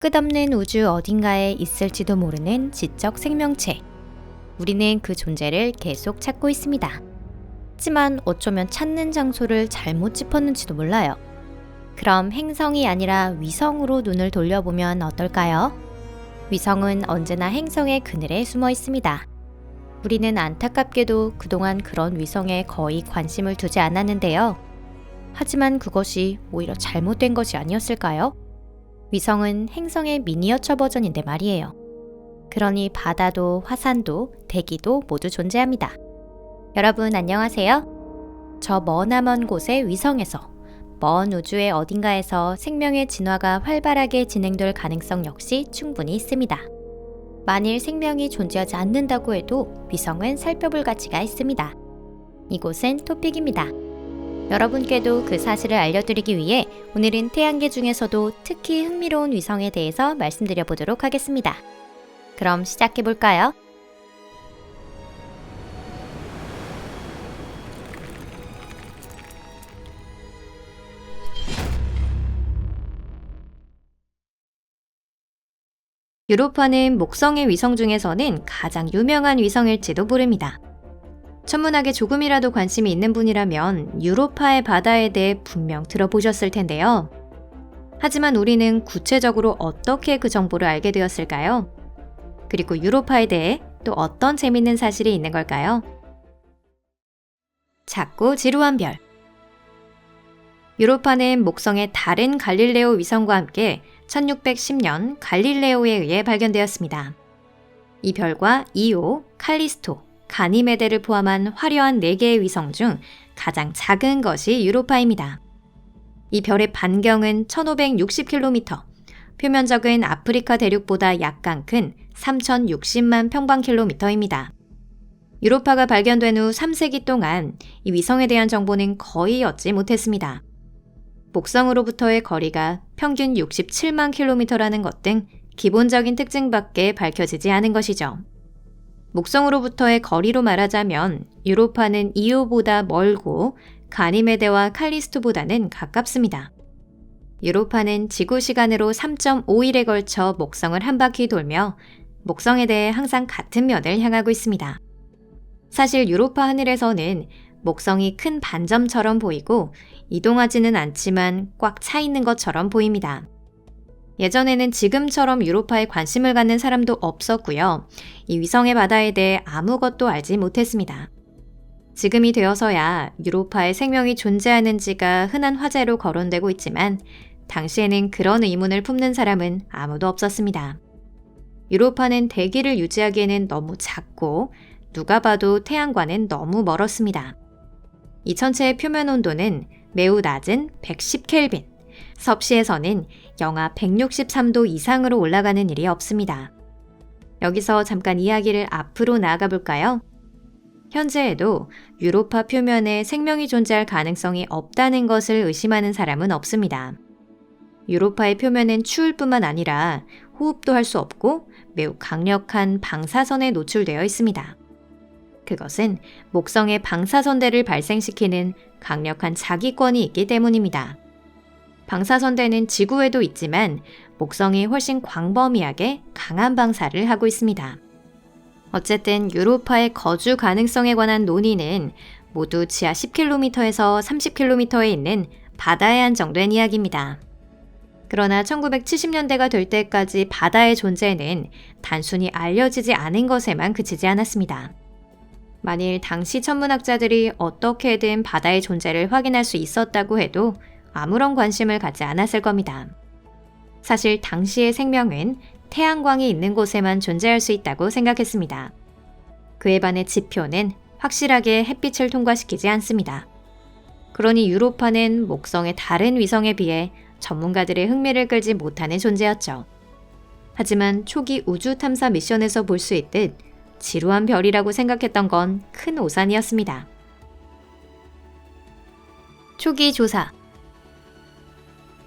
끝없는 우주 어딘가에 있을지도 모르는 지적 생명체. 우리는 그 존재를 계속 찾고 있습니다. 하지만 어쩌면 찾는 장소를 잘못 짚었는지도 몰라요. 그럼 행성이 아니라 위성으로 눈을 돌려보면 어떨까요? 위성은 언제나 행성의 그늘에 숨어 있습니다. 우리는 안타깝게도 그동안 그런 위성에 거의 관심을 두지 않았는데요. 하지만 그것이 오히려 잘못된 것이 아니었을까요? 위성은 행성의 미니어처 버전인데 말이에요. 그러니 바다도 화산도 대기도 모두 존재합니다. 여러분 안녕하세요. 저 머나먼 곳의 위성에서 먼 우주의 어딘가에서 생명의 진화가 활발하게 진행될 가능성 역시 충분히 있습니다. 만일 생명이 존재하지 않는다고 해도 위성은 살펴볼 가치가 있습니다. 이곳은 토픽입니다. 여러분께도 그 사실을 알려드리기 위해 오늘은 태양계 중에서도 특히 흥미로운 위성에 대해서 말씀드려 보도록 하겠습니다. 그럼 시작해 볼까요? 유로파는 목성의 위성 중에서는 가장 유명한 위성일지도 모릅니다. 천문학에 조금이라도 관심이 있는 분이라면 유로파의 바다에 대해 분명 들어보셨을 텐데요. 하지만 우리는 구체적으로 어떻게 그 정보를 알게 되었을까요? 그리고 유로파에 대해 또 어떤 재밌는 사실이 있는 걸까요? 작고 지루한 별. 유로파는 목성의 다른 갈릴레오 위성과 함께 1610년 갈릴레오에 의해 발견되었습니다. 이 별과 이오, 칼리스토, 가니메데를 포함한 화려한 4개의 위성 중 가장 작은 것이 유로파입니다. 이 별의 반경은 1560km, 표면적은 아프리카 대륙보다 약간 큰 3060만 평방킬로미터입니다. 유로파가 발견된 후 3세기 동안 이 위성에 대한 정보는 거의 얻지 못했습니다. 목성으로부터의 거리가 평균 67만 킬로미터라는 것 등 기본적인 특징밖에 밝혀지지 않은 것이죠. 목성으로부터의 거리로 말하자면 유로파는 이오보다 멀고 가니메데와 칼리스토보다는 가깝습니다. 유로파는 지구 시간으로 3.5일에 걸쳐 목성을 한 바퀴 돌며 목성에 대해 항상 같은 면을 향하고 있습니다. 사실 유로파 하늘에서는 목성이 큰 반점처럼 보이고 이동하지는 않지만 꽉 차 있는 것처럼 보입니다. 예전에는 지금처럼 유로파에 관심을 갖는 사람도 없었고요. 이 위성의 바다에 대해 아무것도 알지 못했습니다. 지금이 되어서야 유로파에 생명이 존재하는지가 흔한 화제로 거론되고 있지만 당시에는 그런 의문을 품는 사람은 아무도 없었습니다. 유로파는 대기를 유지하기에는 너무 작고 누가 봐도 태양과는 너무 멀었습니다. 이 천체의 표면 온도는 매우 낮은 110켈빈, 섭씨에서는 영하 163도 이상으로 올라가는 일이 없습니다. 여기서 잠깐 이야기를 앞으로 나아가 볼까요? 현재에도 유로파 표면에 생명이 존재할 가능성이 없다는 것을 의심하는 사람은 없습니다. 유로파의 표면은 추울 뿐만 아니라 호흡도 할 수 없고 매우 강력한 방사선에 노출되어 있습니다. 그것은 목성의 방사선대를 발생시키는 강력한 자기권이 있기 때문입니다. 방사선대는 지구에도 있지만 목성이 훨씬 광범위하게 강한 방사를 하고 있습니다. 어쨌든 유로파의 거주 가능성에 관한 논의는 모두 지하 10km에서 30km에 있는 바다에 한정된 이야기입니다. 그러나 1970년대가 될 때까지 바다의 존재는 단순히 알려지지 않은 것에만 그치지 않았습니다. 만일 당시 천문학자들이 어떻게든 바다의 존재를 확인할 수 있었다고 해도 아무런 관심을 갖지 않았을 겁니다. 사실 당시의 생명은 태양광이 있는 곳에만 존재할 수 있다고 생각했습니다. 그에 반해 지표는 확실하게 햇빛을 통과시키지 않습니다. 그러니 유로파는 목성의 다른 위성에 비해 전문가들의 흥미를 끌지 못하는 존재였죠. 하지만 초기 우주 탐사 미션에서 볼 수 있듯 지루한 별이라고 생각했던 건 큰 오산이었습니다. 초기 조사.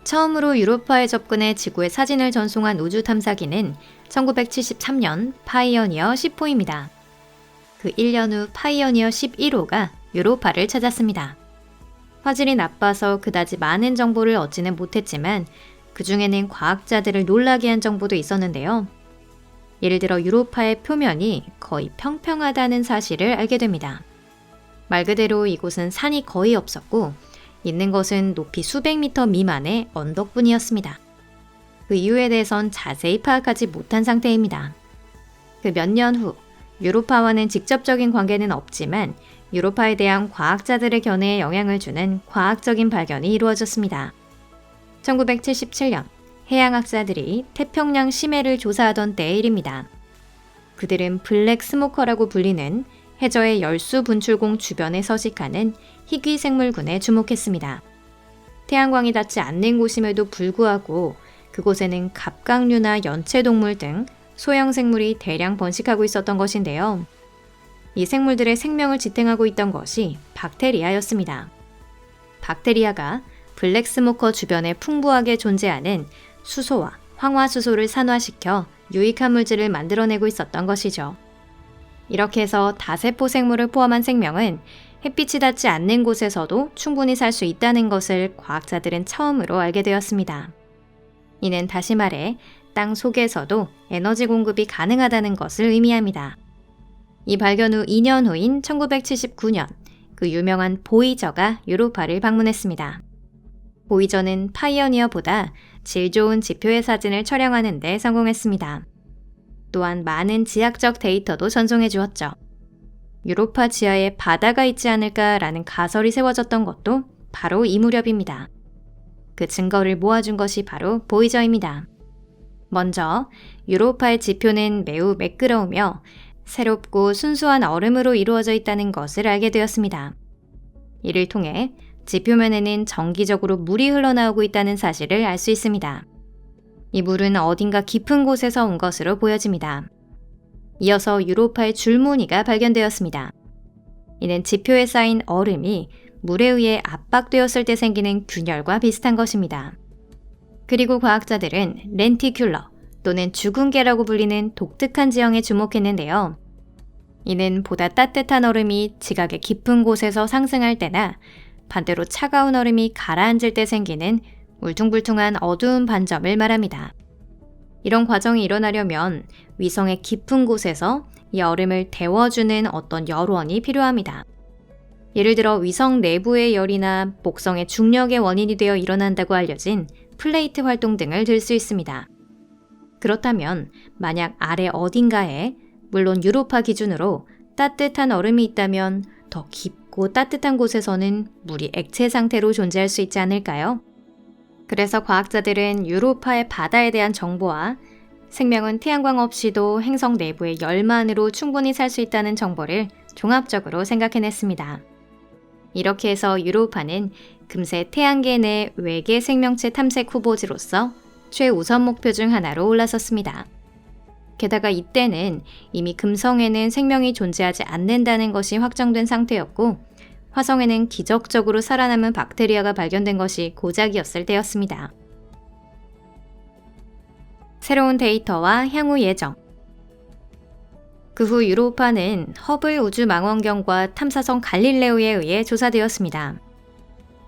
처음으로 유로파에 접근해 지구의 사진을 전송한 우주 탐사기는 1973년 파이어니어 10호입니다. 그 1년 후 파이어니어 11호가 유로파를 찾았습니다. 화질이 나빠서 그다지 많은 정보를 얻지는 못했지만 그 중에는 과학자들을 놀라게 한 정보도 있었는데요. 예를 들어 유로파의 표면이 거의 평평하다는 사실을 알게 됩니다. 말 그대로 이곳은 산이 거의 없었고 있는 것은 높이 수백 미터 미만의 언덕뿐이었습니다. 그 이유에 대해선 자세히 파악하지 못한 상태입니다. 그 몇 년 후 유로파와는 직접적인 관계는 없지만 유로파에 대한 과학자들의 견해에 영향을 주는 과학적인 발견이 이루어졌습니다. 1977년 해양학자들이 태평양 심해를 조사하던 때의 일입니다. 그들은 블랙 스모커라고 불리는 해저의 열수 분출공 주변에 서식하는 희귀 생물군에 주목했습니다. 태양광이 닿지 않는 곳임에도 불구하고 그곳에는 갑각류나 연체동물 등 소형 생물이 대량 번식하고 있었던 것인데요. 이 생물들의 생명을 지탱하고 있던 것이 박테리아였습니다. 박테리아가 블랙 스모커 주변에 풍부하게 존재하는 수소와 황화수소를 산화시켜 유익한 물질을 만들어내고 있었던 것이죠. 이렇게 해서 다세포 생물을 포함한 생명은 햇빛이 닿지 않는 곳에서도 충분히 살 수 있다는 것을 과학자들은 처음으로 알게 되었습니다. 이는 다시 말해 땅 속에서도 에너지 공급이 가능하다는 것을 의미합니다. 이 발견 후 2년 후인 1979년 그 유명한 보이저가 유로파를 방문했습니다. 보이저는 파이어니어보다 질 좋은 지표의 사진을 촬영하는 데 성공했습니다. 또한 많은 지학적 데이터도 전송해 주었죠. 유로파 지하에 바다가 있지 않을까라는 가설이 세워졌던 것도 바로 이 무렵입니다. 그 증거를 모아준 것이 바로 보이저입니다. 먼저 유로파의 지표는 매우 매끄러우며 새롭고 순수한 얼음으로 이루어져 있다는 것을 알게 되었습니다. 이를 통해 지표면에는 정기적으로 물이 흘러나오고 있다는 사실을 알 수 있습니다. 이 물은 어딘가 깊은 곳에서 온 것으로 보여집니다. 이어서 유로파의 줄무늬가 발견되었습니다. 이는 지표에 쌓인 얼음이 물에 의해 압박되었을 때 생기는 균열과 비슷한 것입니다. 그리고 과학자들은 렌티큘러 또는 죽은 개라고 불리는 독특한 지형에 주목했는데요. 이는 보다 따뜻한 얼음이 지각의 깊은 곳에서 상승할 때나 반대로 차가운 얼음이 가라앉을 때 생기는 울퉁불퉁한 어두운 반점을 말합니다. 이런 과정이 일어나려면 위성의 깊은 곳에서 이 얼음을 데워주는 어떤 열원이 필요합니다. 예를 들어 위성 내부의 열이나 목성의 중력의 원인이 되어 일어난다고 알려진 플레이트 활동 등을 들 수 있습니다. 그렇다면 만약 아래 어딘가에 물론 유로파 기준으로 따뜻한 얼음이 있다면 더 깊고 따뜻한 곳에서는 물이 액체 상태로 존재할 수 있지 않을까요? 그래서 과학자들은 유로파의 바다에 대한 정보와 생명은 태양광 없이도 행성 내부의 열만으로 충분히 살 수 있다는 정보를 종합적으로 생각해냈습니다. 이렇게 해서 유로파는 금세 태양계 내 외계 생명체 탐색 후보지로서 최우선 목표 중 하나로 올라섰습니다. 게다가 이때는 이미 금성에는 생명이 존재하지 않는다는 것이 확정된 상태였고 화성에는 기적적으로 살아남은 박테리아가 발견된 것이 고작이었을 때였습니다. 새로운 데이터와 향후 예정. 그 후 유로파는 허블 우주망원경과 탐사선 갈릴레오에 의해 조사되었습니다.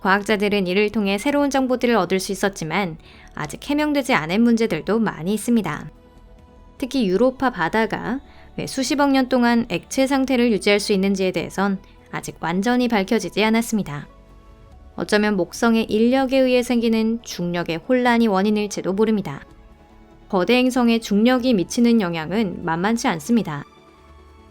과학자들은 이를 통해 새로운 정보들을 얻을 수 있었지만 아직 해명되지 않은 문제들도 많이 있습니다. 특히 유로파 바다가 왜 수십억 년 동안 액체 상태를 유지할 수 있는지에 대해선 아직 완전히 밝혀지지 않았습니다. 어쩌면 목성의 인력에 의해 생기는 중력의 혼란이 원인일지도 모릅니다. 거대 행성에 중력이 미치는 영향은 만만치 않습니다.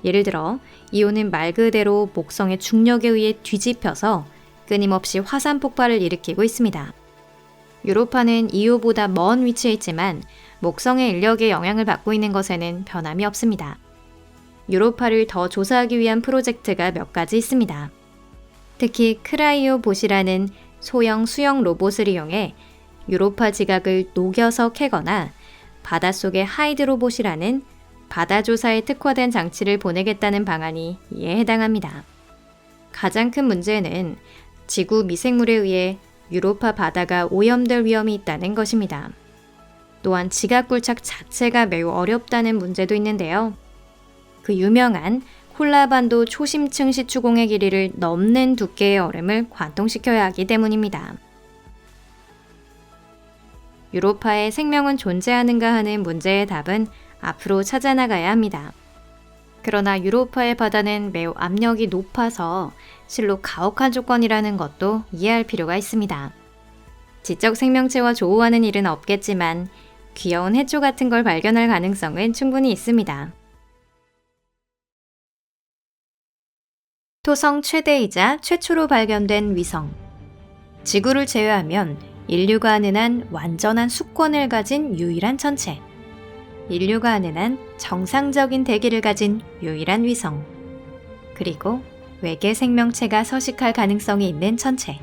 예를 들어 이오는 말 그대로 목성의 중력에 의해 뒤집혀서 끊임없이 화산 폭발을 일으키고 있습니다. 유로파는 이오보다 먼 위치에 있지만 목성의 인력의 영향을 받고 있는 것에는 변함이 없습니다. 유로파를 더 조사하기 위한 프로젝트가 몇 가지 있습니다. 특히 크라이오봇이라는 소형 수영 로봇을 이용해 유로파 지각을 녹여서 캐거나 바닷속의 하이드로봇이라는 바다 조사에 특화된 장치를 보내겠다는 방안이 이에 해당합니다. 가장 큰 문제는 지구 미생물에 의해 유로파 바다가 오염될 위험이 있다는 것입니다. 또한 지각 굴착 자체가 매우 어렵다는 문제도 있는데요. 그 유명한 콜라반도 초심층 시추공의 길이를 넘는 두께의 얼음을 관통시켜야 하기 때문입니다. 유로파에 생명은 존재하는가 하는 문제의 답은 앞으로 찾아나가야 합니다. 그러나 유로파의 바다는 매우 압력이 높아서 실로 가혹한 조건이라는 것도 이해할 필요가 있습니다. 지적 생명체와 조우하는 일은 없겠지만 귀여운 해초 같은 걸 발견할 가능성은 충분히 있습니다. 토성 최대이자 최초로 발견된 위성. 지구를 제외하면 인류가 아는 한 완전한 수권을 가진 유일한 천체. 인류가 아는 한 정상적인 대기를 가진 유일한 위성. 그리고 외계 생명체가 서식할 가능성이 있는 천체.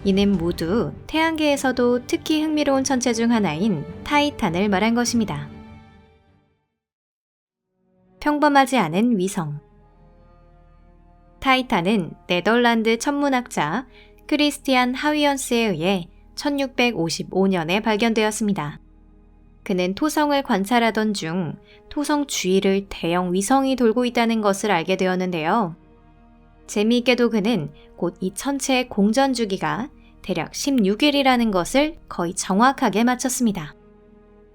이는 모두 태양계에서도 특히 흥미로운 천체 중 하나인 타이탄을 말한 것입니다. 평범하지 않은 위성. 타이탄은 네덜란드 천문학자 크리스티안 하위언스에 의해 1655년에 발견되었습니다. 그는 토성을 관찰하던 중 토성 주위를 대형 위성이 돌고 있다는 것을 알게 되었는데요. 재미있게도 그는 곧 이 천체의 공전 주기가 대략 16일이라는 것을 거의 정확하게 맞췄습니다.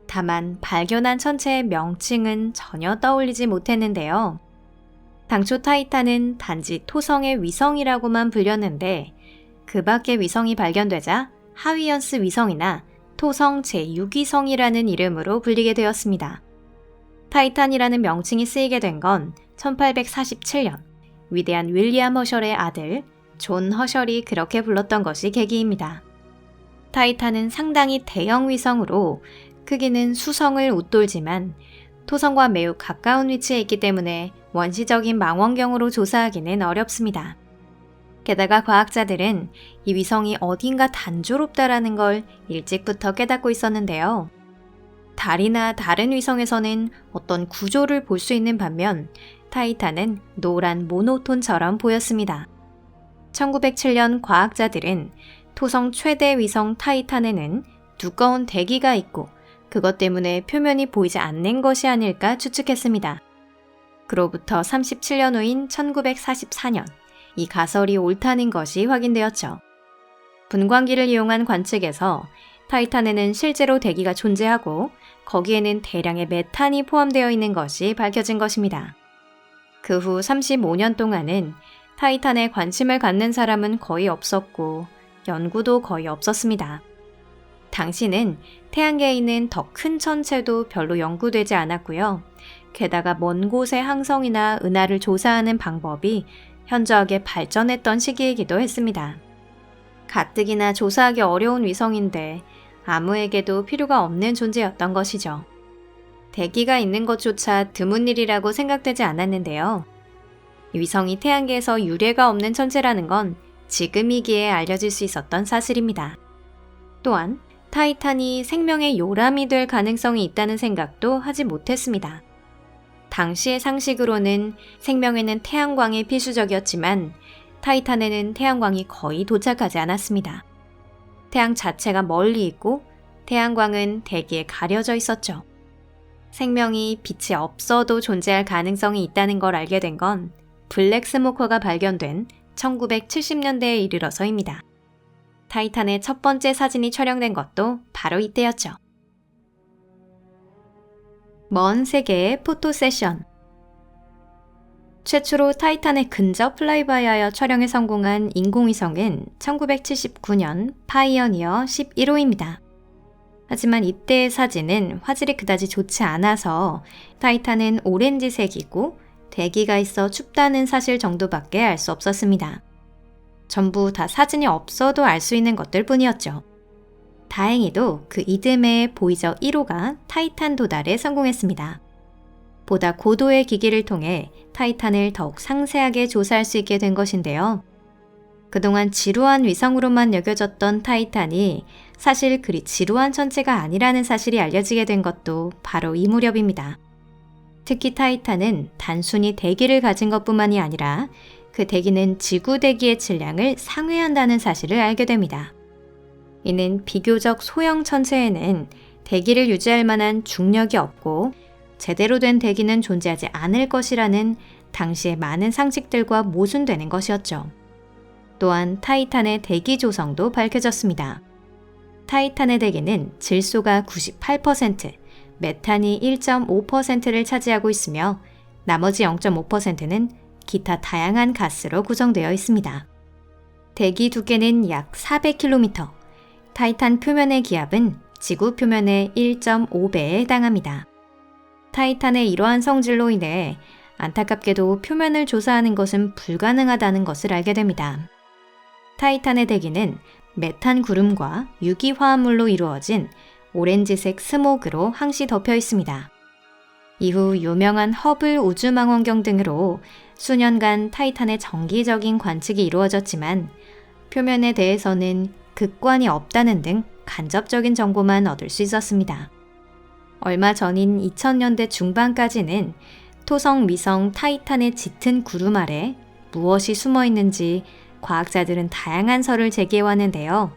다만 발견한 천체의 명칭은 전혀 떠올리지 못했는데요. 당초 타이탄은 단지 토성의 위성이라고만 불렸는데 그 밖의 위성이 발견되자 하위언스 위성이나 토성 제6위성이라는 이름으로 불리게 되었습니다. 타이탄이라는 명칭이 쓰이게 된 건 1847년 위대한 윌리엄 허셜의 아들 존 허셜이 그렇게 불렀던 것이 계기입니다. 타이탄은 상당히 대형 위성으로 크기는 수성을 웃돌지만 토성과 매우 가까운 위치에 있기 때문에 원시적인 망원경으로 조사하기는 어렵습니다. 게다가 과학자들은 이 위성이 어딘가 단조롭다라는 걸 일찍부터 깨닫고 있었는데요. 달이나 다른 위성에서는 어떤 구조를 볼 수 있는 반면 타이탄은 노란 모노톤처럼 보였습니다. 1907년 과학자들은 토성 최대 위성 타이탄에는 두꺼운 대기가 있고 그것 때문에 표면이 보이지 않는 것이 아닐까 추측했습니다. 그로부터 37년 후인 1944년, 이 가설이 옳다는 것이 확인되었죠. 분광기를 이용한 관측에서 타이탄에는 실제로 대기가 존재하고 거기에는 대량의 메탄이 포함되어 있는 것이 밝혀진 것입니다. 그 후 35년 동안은 타이탄에 관심을 갖는 사람은 거의 없었고 연구도 거의 없었습니다. 당시는 태양계에 있는 더 큰 천체도 별로 연구되지 않았고요. 게다가 먼 곳의 항성이나 은하를 조사하는 방법이 현저하게 발전했던 시기이기도 했습니다. 가뜩이나 조사하기 어려운 위성인데 아무에게도 필요가 없는 존재였던 것이죠. 대기가 있는 것조차 드문 일이라고 생각되지 않았는데요. 위성이 태양계에서 유례가 없는 천체라는 건 지금이기에 알려질 수 있었던 사실입니다. 또한 타이탄이 생명의 요람이 될 가능성이 있다는 생각도 하지 못했습니다. 당시의 상식으로는 생명에는 태양광이 필수적이었지만 타이탄에는 태양광이 거의 도착하지 않았습니다. 태양 자체가 멀리 있고 태양광은 대기에 가려져 있었죠. 생명이 빛이 없어도 존재할 가능성이 있다는 걸 알게 된 건 블랙 스모커가 발견된 1970년대에 이르러서입니다. 타이탄의 첫 번째 사진이 촬영된 것도 바로 이때였죠. 먼 세계의 포토 세션. 최초로 타이탄에 근접 플라이바이하여 촬영에 성공한 인공위성은 1979년 파이어니어 11호입니다. 하지만 이때의 사진은 화질이 그다지 좋지 않아서 타이탄은 오렌지색이고 대기가 있어 춥다는 사실 정도밖에 알 수 없었습니다. 전부 다 사진이 없어도 알 수 있는 것들 뿐이었죠. 다행히도 그 이듬해 보이저 1호가 타이탄 도달에 성공했습니다. 보다 고도의 기기를 통해 타이탄을 더욱 상세하게 조사할 수 있게 된 것인데요. 그동안 지루한 위성으로만 여겨졌던 타이탄이 사실 그리 지루한 천체가 아니라는 사실이 알려지게 된 것도 바로 이 무렵입니다. 특히 타이탄은 단순히 대기를 가진 것뿐만이 아니라 그 대기는 지구 대기의 질량을 상회한다는 사실을 알게 됩니다. 이는 비교적 소형 천체에는 대기를 유지할 만한 중력이 없고 제대로 된 대기는 존재하지 않을 것이라는 당시의 많은 상식들과 모순되는 것이었죠. 또한 타이탄의 대기 조성도 밝혀졌습니다. 타이탄의 대기는 질소가 98%, 메탄이 1.5%를 차지하고 있으며 나머지 0.5%는 기타 다양한 가스로 구성되어 있습니다. 대기 두께는 약 400km, 타이탄 표면의 기압은 지구 표면의 1.5배에 해당합니다. 타이탄의 이러한 성질로 인해 안타깝게도 표면을 조사하는 것은 불가능하다는 것을 알게 됩니다. 타이탄의 대기는 메탄 구름과 유기화합물로 이루어진 오렌지색 스모그로 항시 덮여 있습니다. 이후 유명한 허블 우주망원경 등으로 수년간 타이탄의 정기적인 관측이 이루어졌지만 표면에 대해서는 극관이 없다는 등 간접적인 정보만 얻을 수 있었습니다. 얼마 전인 2000년대 중반까지는 토성 위성 타이탄의 짙은 구름 아래 무엇이 숨어 있는지 과학자들은 다양한 설을 제기해왔는데요.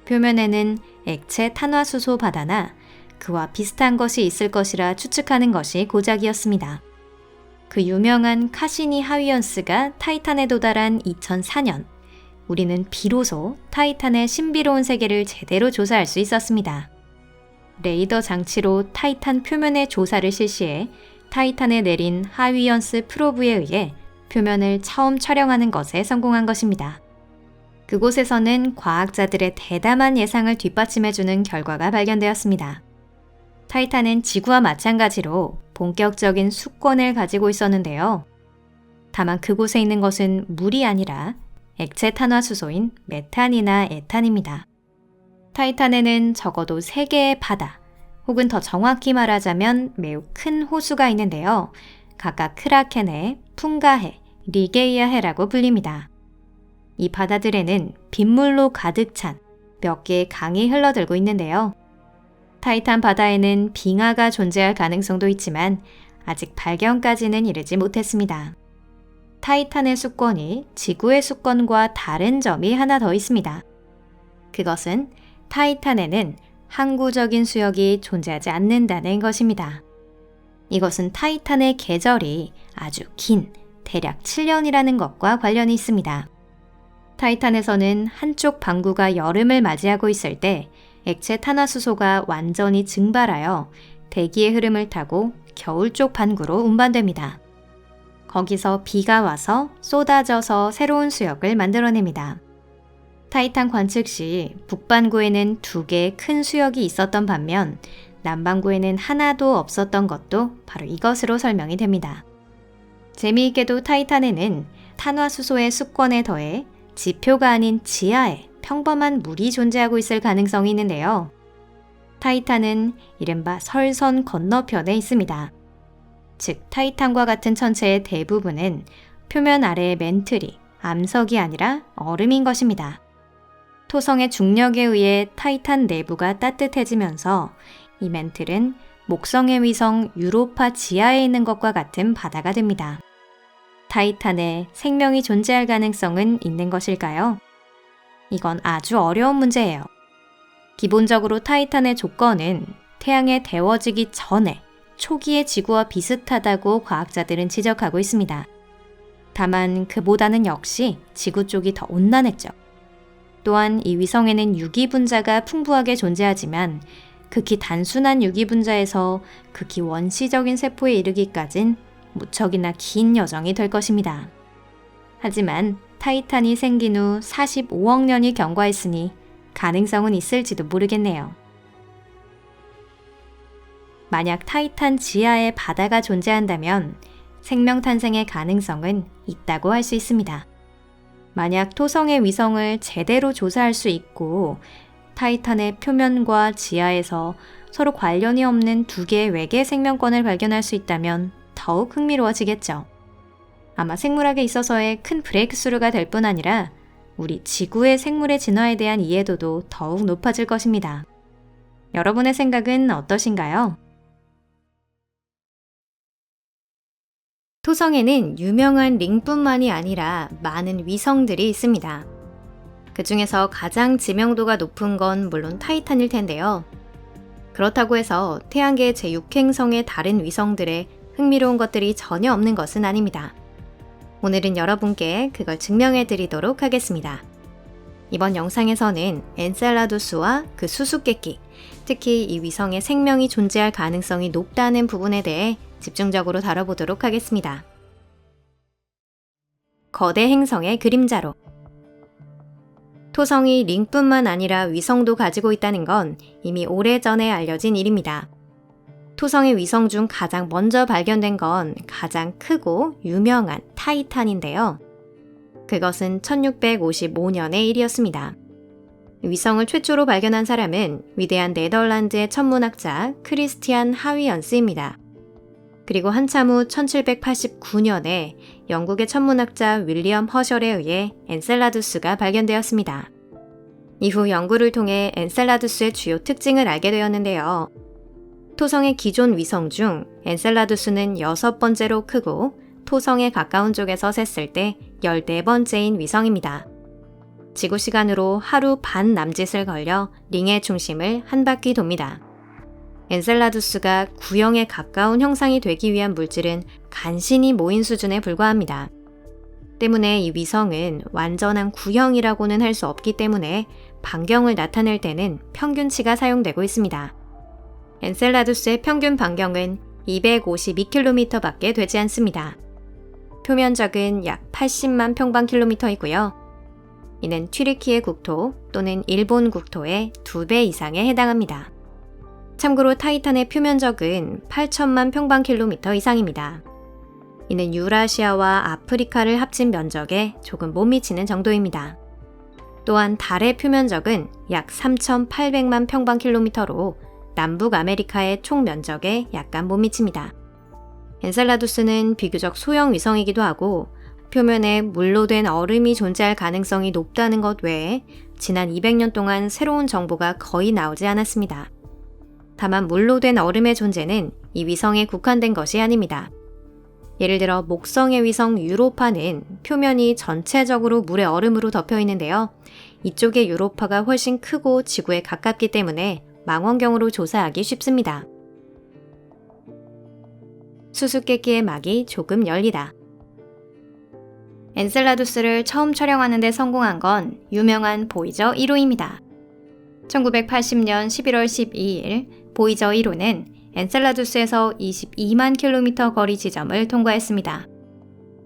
표면에는 액체 탄화수소 바다나 그와 비슷한 것이 있을 것이라 추측하는 것이 고작이었습니다. 그 유명한 카시니 하위연스가 타이탄에 도달한 2004년, 우리는 비로소 타이탄의 신비로운 세계를 제대로 조사할 수 있었습니다. 레이더 장치로 타이탄 표면의 조사를 실시해 타이탄에 내린 하위연스 프로브에 의해 표면을 처음 촬영하는 것에 성공한 것입니다. 그곳에서는 과학자들의 대담한 예상을 뒷받침해주는 결과가 발견되었습니다. 타이탄은 지구와 마찬가지로 본격적인 수권을 가지고 있었는데요. 다만 그곳에 있는 것은 물이 아니라 액체 탄화수소인 메탄이나 에탄입니다. 타이탄에는 적어도 3개의 바다, 혹은 더 정확히 말하자면 매우 큰 호수가 있는데요. 각각 크라켄해, 풍가해, 리게이아해라고 불립니다. 이 바다들에는 빗물로 가득 찬 몇 개의 강이 흘러들고 있는데요. 타이탄 바다에는 빙하가 존재할 가능성도 있지만 아직 발견까지는 이르지 못했습니다. 타이탄의 수권이 지구의 수권과 다른 점이 하나 더 있습니다. 그것은 타이탄에는 항구적인 수역이 존재하지 않는다는 것입니다. 이것은 타이탄의 계절이 아주 긴 대략 7년이라는 것과 관련이 있습니다. 타이탄에서는 한쪽 반구가 여름을 맞이하고 있을 때 액체 탄화수소가 완전히 증발하여 대기의 흐름을 타고 겨울 쪽 반구로 운반됩니다. 거기서 비가 와서 쏟아져서 새로운 수역을 만들어냅니다. 타이탄 관측 시 북반구에는 2개의 큰 수역이 있었던 반면 남반구에는 하나도 없었던 것도 바로 이것으로 설명이 됩니다. 재미있게도 타이탄에는 탄화수소의 수권에 더해 지표가 아닌 지하에 평범한 물이 존재하고 있을 가능성이 있는데요. 타이탄은 이른바 설선 건너편에 있습니다. 즉 타이탄과 같은 천체의 대부분은 표면 아래의 맨틀이 암석이 아니라 얼음인 것입니다. 토성의 중력에 의해 타이탄 내부가 따뜻해지면서 이 맨틀은 목성의 위성 유로파 지하에 있는 것과 같은 바다가 됩니다. 타이탄에 생명이 존재할 가능성은 있는 것일까요? 이건 아주 어려운 문제예요. 기본적으로 타이탄의 조건은 태양에 데워지기 전에 초기의 지구와 비슷하다고 과학자들은 지적하고 있습니다. 다만 그보다는 역시 지구 쪽이 더 온난했죠. 또한 이 위성에는 유기분자가 풍부하게 존재하지만 극히 단순한 유기분자에서 극히 원시적인 세포에 이르기까진 무척이나 긴 여정이 될 것입니다. 하지만 타이탄이 생긴 후 45억 년이 경과했으니 가능성은 있을지도 모르겠네요. 만약 타이탄 지하에 바다가 존재한다면 생명 탄생의 가능성은 있다고 할 수 있습니다. 만약 토성의 위성을 제대로 조사할 수 있고 타이탄의 표면과 지하에서 서로 관련이 없는 2개의 외계 생명권을 발견할 수 있다면 더욱 흥미로워지겠죠. 아마 생물학에 있어서의 큰 브레이크스루가 될 뿐 아니라 우리 지구의 생물의 진화에 대한 이해도도 더욱 높아질 것입니다. 여러분의 생각은 어떠신가요? 토성에는 유명한 링뿐만이 아니라 많은 위성들이 있습니다. 그 중에서 가장 지명도가 높은 건 물론 타이탄일 텐데요. 그렇다고 해서 태양계 제6행성의 다른 위성들에 흥미로운 것들이 전혀 없는 것은 아닙니다. 오늘은 여러분께 그걸 증명해 드리도록 하겠습니다. 이번 영상에서는 엔셀라두스와 그 수수께끼, 특히 이 위성에 생명이 존재할 가능성이 높다는 부분에 대해 집중적으로 다뤄보도록 하겠습니다. 거대 행성의 그림자로. 토성이 링뿐만 아니라 위성도 가지고 있다는 건 이미 오래전에 알려진 일입니다. 토성의 위성 중 가장 먼저 발견된 건 가장 크고 유명한 타이탄인데요. 그것은 1655년의 일이었습니다. 위성을 최초로 발견한 사람은 위대한 네덜란드의 천문학자 크리스티안 하위연스입니다. 그리고 한참 후 1789년에 영국의 천문학자 윌리엄 허셜에 의해 엔셀라두스가 발견되었습니다. 이후 연구를 통해 엔셀라두스의 주요 특징을 알게 되었는데요. 토성의 기존 위성 중 엔셀라두스는 6번째로 크고 토성에 가까운 쪽에서 셌을 때 14번째인 위성입니다. 지구 시간으로 하루 반 남짓을 걸려 링의 중심을 한 바퀴 돕니다. 엔셀라두스가 구형에 가까운 형상이 되기 위한 물질은 간신히 모인 수준에 불과합니다. 때문에 이 위성은 완전한 구형이라고는 할 수 없기 때문에 반경을 나타낼 때는 평균치가 사용되고 있습니다. 엔셀라두스의 평균 반경은 252km밖에 되지 않습니다. 표면적은 약 80만 평방킬로미터이고요. 이는 튀르키예 국토 또는 일본 국토의 2배 이상에 해당합니다. 참고로 타이탄의 표면적은 8천만 평방킬로미터 이상입니다. 이는 유라시아와 아프리카를 합친 면적에 조금 못 미치는 정도입니다. 또한 달의 표면적은 약 3,800만 평방킬로미터로 남북 아메리카의 총 면적에 약간 못 미칩니다. 엔셀라두스는 비교적 소형 위성이기도 하고 표면에 물로 된 얼음이 존재할 가능성이 높다는 것 외에 지난 200년 동안 새로운 정보가 거의 나오지 않았습니다. 다만 물로 된 얼음의 존재는 이 위성에 국한된 것이 아닙니다. 예를 들어 목성의 위성 유로파는 표면이 전체적으로 물의 얼음으로 덮여 있는데요. 이쪽의 유로파가 훨씬 크고 지구에 가깝기 때문에 망원경으로 조사하기 쉽습니다. 수수께끼의 막이 조금 열리다. 엔셀라두스를 처음 촬영하는 데 성공한 건 유명한 보이저 1호입니다. 1980년 11월 12일 보이저 1호는 엔셀라두스에서 22만 킬로미터 거리 지점을 통과했습니다.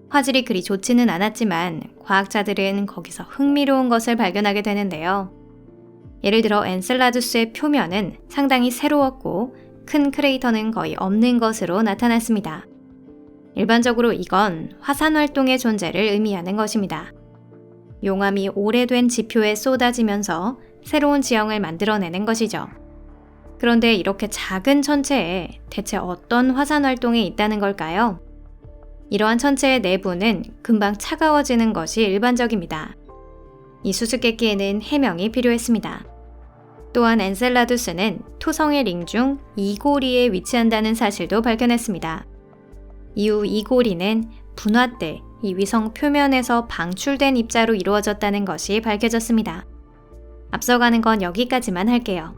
화질이 그리 좋지는 않았지만 과학자들은 거기서 흥미로운 것을 발견하게 되는데요. 예를 들어 엔셀라두스의 표면은 상당히 새로웠고 큰 크레이터는 거의 없는 것으로 나타났습니다. 일반적으로 이건 화산 활동의 존재를 의미하는 것입니다. 용암이 오래된 지표에 쏟아지면서 새로운 지형을 만들어내는 것이죠. 그런데 이렇게 작은 천체에 대체 어떤 화산 활동이 있다는 걸까요? 이러한 천체의 내부는 금방 차가워지는 것이 일반적입니다. 이 수수께끼에는 해명이 필요했습니다. 또한 엔셀라두스는 토성의 링 중 이고리에 위치한다는 사실도 발견했습니다. 이후 이고리는 분화 때 이 위성 표면에서 방출된 입자로 이루어졌다는 것이 밝혀졌습니다. 앞서가는 건 여기까지만 할게요.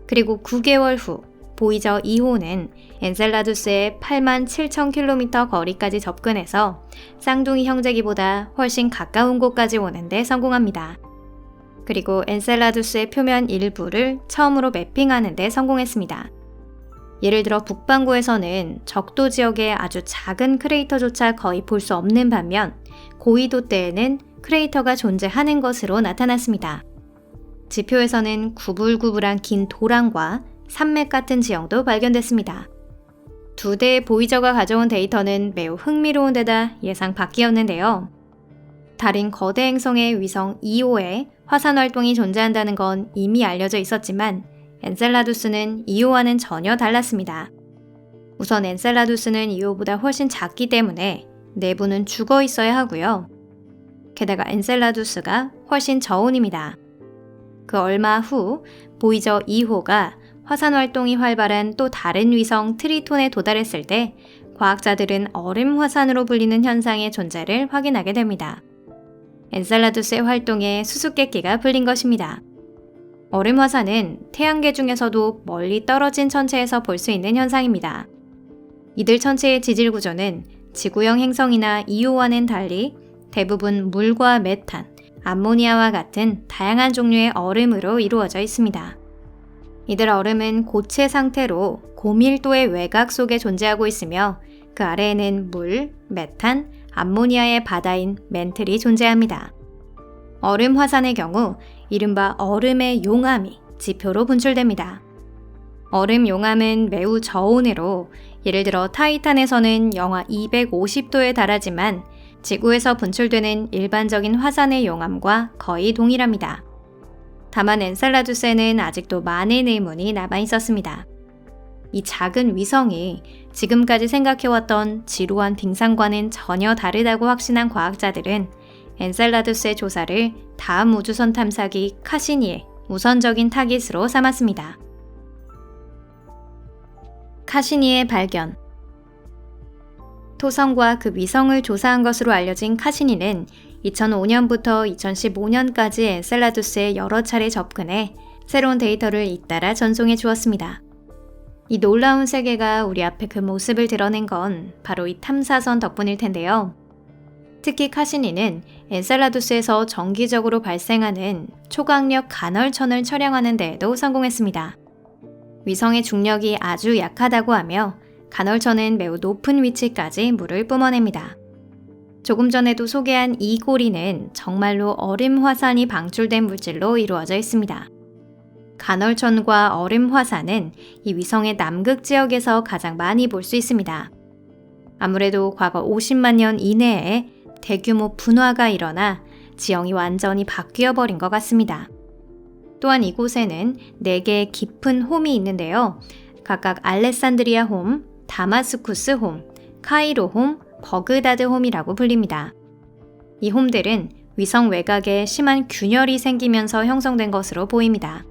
그리고 9개월 후 보이저 2호는 엔셀라두스의 8만 7천 킬로미터 거리까지 접근해서 쌍둥이 형제기보다 훨씬 가까운 곳까지 오는데 성공합니다. 그리고 엔셀라두스의 표면 일부를 처음으로 매핑하는 데 성공했습니다. 예를 들어 북반구에서는 적도 지역의 아주 작은 크레이터조차 거의 볼 수 없는 반면 고위도 때에는 크레이터가 존재하는 것으로 나타났습니다. 지표에서는 구불구불한 긴 도랑과 산맥 같은 지형도 발견됐습니다. 2대의 보이저가 가져온 데이터는 매우 흥미로운 데다 예상 밖이었는데요. 달인 거대 행성의 위성 2호에 화산 활동이 존재한다는 건 이미 알려져 있었지만 엔셀라두스는 2호와는 전혀 달랐습니다. 우선 엔셀라두스는 2호보다 훨씬 작기 때문에 내부는 죽어 있어야 하고요. 게다가 엔셀라두스가 훨씬 저온입니다. 그 얼마 후 보이저 2호가 화산 활동이 활발한 또 다른 위성 트리톤에 도달했을 때 과학자들은 얼음 화산으로 불리는 현상의 존재를 확인하게 됩니다. 엔셀라두스의 활동에 수수께끼가 풀린 것입니다. 얼음 화산은 태양계 중에서도 멀리 떨어진 천체에서 볼 수 있는 현상입니다. 이들 천체의 지질 구조는 지구형 행성이나 2호와는 달리 대부분 물과 메탄, 암모니아와 같은 다양한 종류의 얼음으로 이루어져 있습니다. 이들 얼음은 고체 상태로 고밀도의 외곽 속에 존재하고 있으며 그 아래에는 물, 메탄, 암모니아의 바다인 멘틀이 존재합니다. 얼음 화산의 경우 이른바 얼음의 용암이 지표로 분출됩니다. 얼음 용암은 매우 저온으로 예를 들어 타이탄에서는 영하 250도에 달하지만 지구에서 분출되는 일반적인 화산의 용암과 거의 동일합니다. 다만 엔셀라두스에는 아직도 많은 의문이 남아 있었습니다. 이 작은 위성이 지금까지 생각해왔던 지루한 빙상과는 전혀 다르다고 확신한 과학자들은 엔셀라두스의 조사를 다음 우주선 탐사기 카시니의 우선적인 타깃으로 삼았습니다. 카시니의 발견. 토성과 그 위성을 조사한 것으로 알려진 카시니는 2005년부터 2015년까지 엔셀라두스에 여러 차례 접근해 새로운 데이터를 잇따라 전송해 주었습니다. 이 놀라운 세계가 우리 앞에 그 모습을 드러낸 건 바로 이 탐사선 덕분일 텐데요. 특히 카시니는 엔셀라두스에서 정기적으로 발생하는 초강력 간헐천을 촬영하는 데에도 성공했습니다. 위성의 중력이 아주 약하다고 하며 간헐천은 매우 높은 위치까지 물을 뿜어냅니다. 조금 전에도 소개한 이 고리는 정말로 얼음 화산이 방출된 물질로 이루어져 있습니다. 간헐천과 얼음 화산은 이 위성의 남극 지역에서 가장 많이 볼 수 있습니다. 아무래도 과거 50만 년 이내에 대규모 분화가 일어나 지형이 완전히 바뀌어 버린 것 같습니다. 또한 이곳에는 4개의 깊은 홈이 있는데요. 각각 알레산드리아 홈, 다마스쿠스 홈, 카이로 홈, 버그다드 홈이라고 불립니다. 이 홈들은 위성 외곽에 심한 균열이 생기면서 형성된 것으로 보입니다.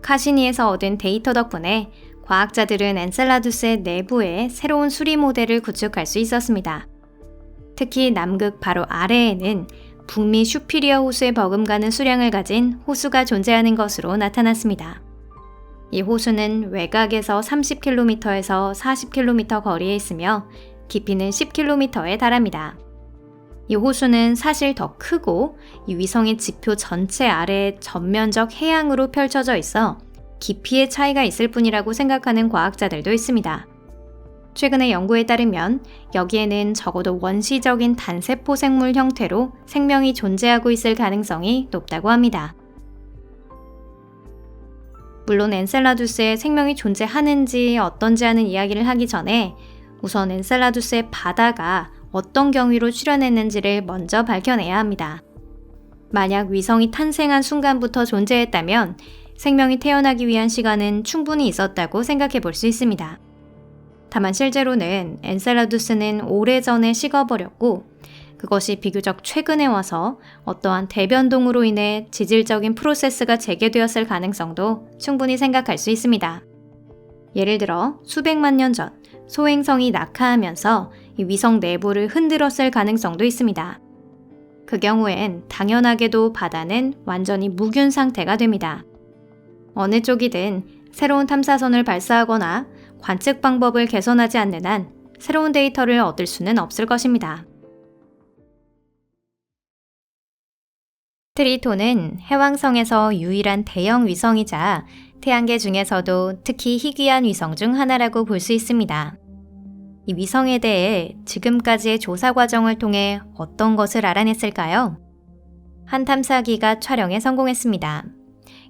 카시니에서 얻은 데이터 덕분에 과학자들은 엔셀라두스의 내부에 새로운 수리 모델을 구축할 수 있었습니다. 특히 남극 바로 아래에는 북미 슈피리어 호수에 버금가는 수량을 가진 호수가 존재하는 것으로 나타났습니다. 이 호수는 외곽에서 30km에서 40km 거리에 있으며 깊이는 10km에 달합니다. 이 호수는 사실 더 크고 이 위성의 지표 전체 아래에 전면적 해양으로 펼쳐져 있어 깊이의 차이가 있을 뿐이라고 생각하는 과학자들도 있습니다. 최근의 연구에 따르면 여기에는 적어도 원시적인 단세포 생물 형태로 생명이 존재하고 있을 가능성이 높다고 합니다. 물론 엔셀라두스에 생명이 존재하는지 어떤지 하는 이야기를 하기 전에 우선 엔셀라두스의 바다가 어떤 경위로 출현했는지를 먼저 밝혀내야 합니다. 만약 위성이 탄생한 순간부터 존재했다면 생명이 태어나기 위한 시간은 충분히 있었다고 생각해 볼 수 있습니다. 다만 실제로는 엔셀라두스는 오래전에 식어버렸고 그것이 비교적 최근에 와서 어떠한 대변동으로 인해 지질적인 프로세스가 재개되었을 가능성도 충분히 생각할 수 있습니다. 예를 들어 수백만 년 전 소행성이 낙하하면서 이 위성 내부를 흔들었을 가능성도 있습니다. 그 경우엔 당연하게도 바다는 완전히 무균 상태가 됩니다. 어느 쪽이든 새로운 탐사선을 발사하거나 관측 방법을 개선하지 않는 한 새로운 데이터를 얻을 수는 없을 것입니다. 트리톤은 해왕성에서 유일한 대형 위성이자 태양계 중에서도 특히 희귀한 위성 중 하나라고 볼 수 있습니다. 이 위성에 대해 지금까지의 조사 과정을 통해 어떤 것을 알아냈을까요? 한 탐사기가 촬영에 성공했습니다.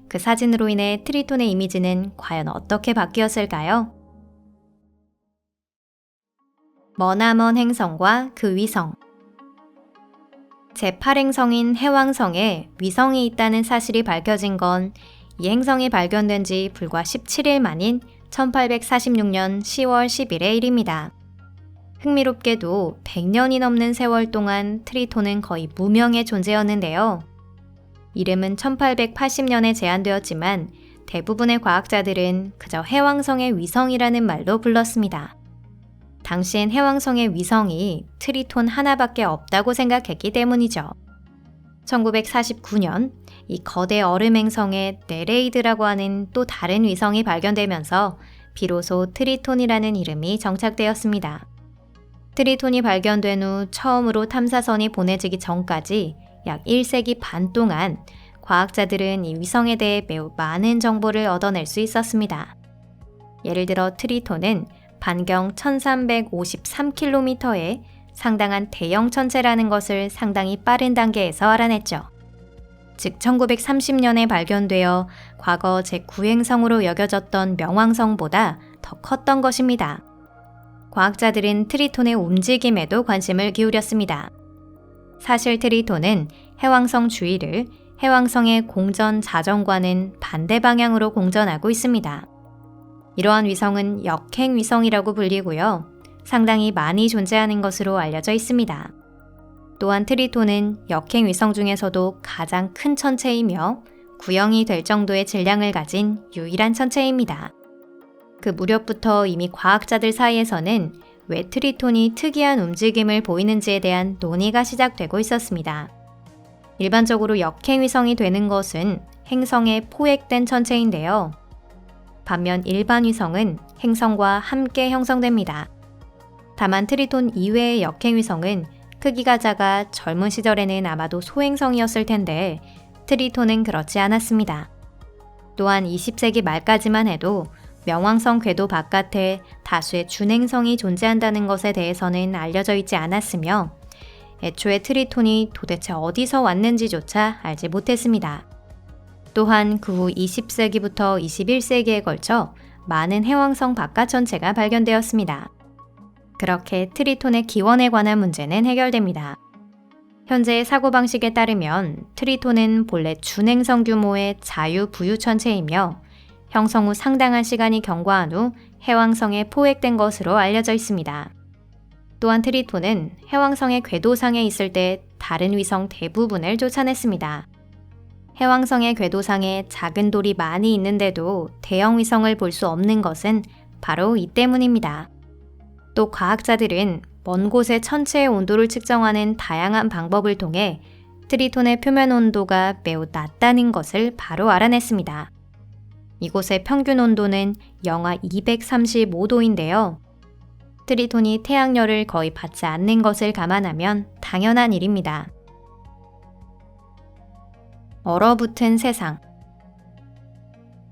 그 사진으로 인해 트리톤의 이미지는 과연 어떻게 바뀌었을까요? 머나먼 행성과 그 위성. 제8행성인 해왕성에 위성이 있다는 사실이 밝혀진 건 이 행성이 발견된 지 불과 17일 만인 1846년 10월 10일의 일입니다. 흥미롭게도 100년이 넘는 세월 동안 트리톤은 거의 무명의 존재였는데요. 이름은 1880년에 제안되었지만 대부분의 과학자들은 그저 해왕성의 위성이라는 말로 불렀습니다. 당시엔 해왕성의 위성이 트리톤 하나밖에 없다고 생각했기 때문이죠. 1949년 이 거대 얼음 행성에 네레이드라고 하는 또 다른 위성이 발견되면서 비로소 트리톤이라는 이름이 정착되었습니다. 트리톤이 발견된 후 처음으로 탐사선이 보내지기 전까지 약 1세기 반 동안 과학자들은 이 위성에 대해 매우 많은 정보를 얻어낼 수 있었습니다. 예를 들어 트리톤은 반경 1353km의 상당한 대형 천체라는 것을 상당히 빠른 단계에서 알아냈죠. 즉 1930년에 발견되어 과거 제9행성으로 여겨졌던 명왕성보다 더 컸던 것입니다. 과학자들은 트리톤의 움직임에도 관심을 기울였습니다. 사실 트리톤은 해왕성 주위를 해왕성의 공전 자전과는 반대 방향으로 공전하고 있습니다. 이러한 위성은 역행 위성이라고 불리고요. 상당히 많이 존재하는 것으로 알려져 있습니다. 또한 트리톤은 역행 위성 중에서도 가장 큰 천체이며 구형이 될 정도의 질량을 가진 유일한 천체입니다. 그 무렵부터 이미 과학자들 사이에서는 왜 트리톤이 특이한 움직임을 보이는지에 대한 논의가 시작되고 있었습니다. 일반적으로 역행 위성이 되는 것은 행성에 포획된 천체인데요. 반면 일반 위성은 행성과 함께 형성됩니다. 다만 트리톤 이외의 역행 위성은 크기가 작아 젊은 시절에는 아마도 소행성이었을 텐데 트리톤은 그렇지 않았습니다. 또한 20세기 말까지만 해도 명왕성 궤도 바깥에 다수의 준행성이 존재한다는 것에 대해서는 알려져 있지 않았으며 애초에 트리톤이 도대체 어디서 왔는지조차 알지 못했습니다. 또한 그 후 20세기부터 21세기에 걸쳐 많은 해왕성 바깥 천체가 발견되었습니다. 그렇게 트리톤의 기원에 관한 문제는 해결됩니다. 현재의 사고방식에 따르면 트리톤은 본래 준행성 규모의 자유부유 천체이며 형성 후 상당한 시간이 경과한 후 해왕성에 포획된 것으로 알려져 있습니다. 또한 트리톤은 해왕성의 궤도상에 있을 때 다른 위성 대부분을 쫓아냈습니다. 해왕성의 궤도상에 작은 돌이 많이 있는데도 대형 위성을 볼 수 없는 것은 바로 이 때문입니다. 또 과학자들은 먼 곳의 천체의 온도를 측정하는 다양한 방법을 통해 트리톤의 표면 온도가 매우 낮다는 것을 바로 알아냈습니다. 이곳의 평균 온도는 영하 235도인데요. 트리톤이 태양열을 거의 받지 않는 것을 감안하면 당연한 일입니다. 얼어붙은 세상.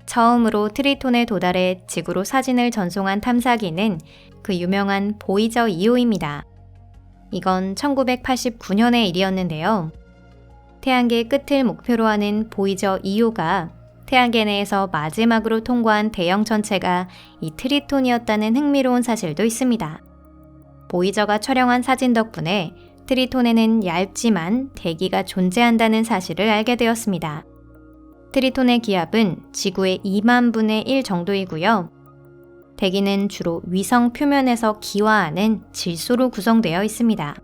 처음으로 트리톤에 도달해 지구로 사진을 전송한 탐사기는 그 유명한 보이저 2호입니다. 이건 1989년의 일이었는데요. 태양계 끝을 목표로 하는 보이저 2호가 태양계 내에서 마지막으로 통과한 대형 천체가 이 트리톤이었다는 흥미로운 사실도 있습니다. 보이저가 촬영한 사진 덕분에 트리톤에는 얇지만 대기가 존재한다는 사실을 알게 되었습니다. 트리톤의 기압은 지구의 2만 분의 1 정도이고요. 대기는 주로 위성 표면에서 기화하는 질소로 구성되어 있습니다.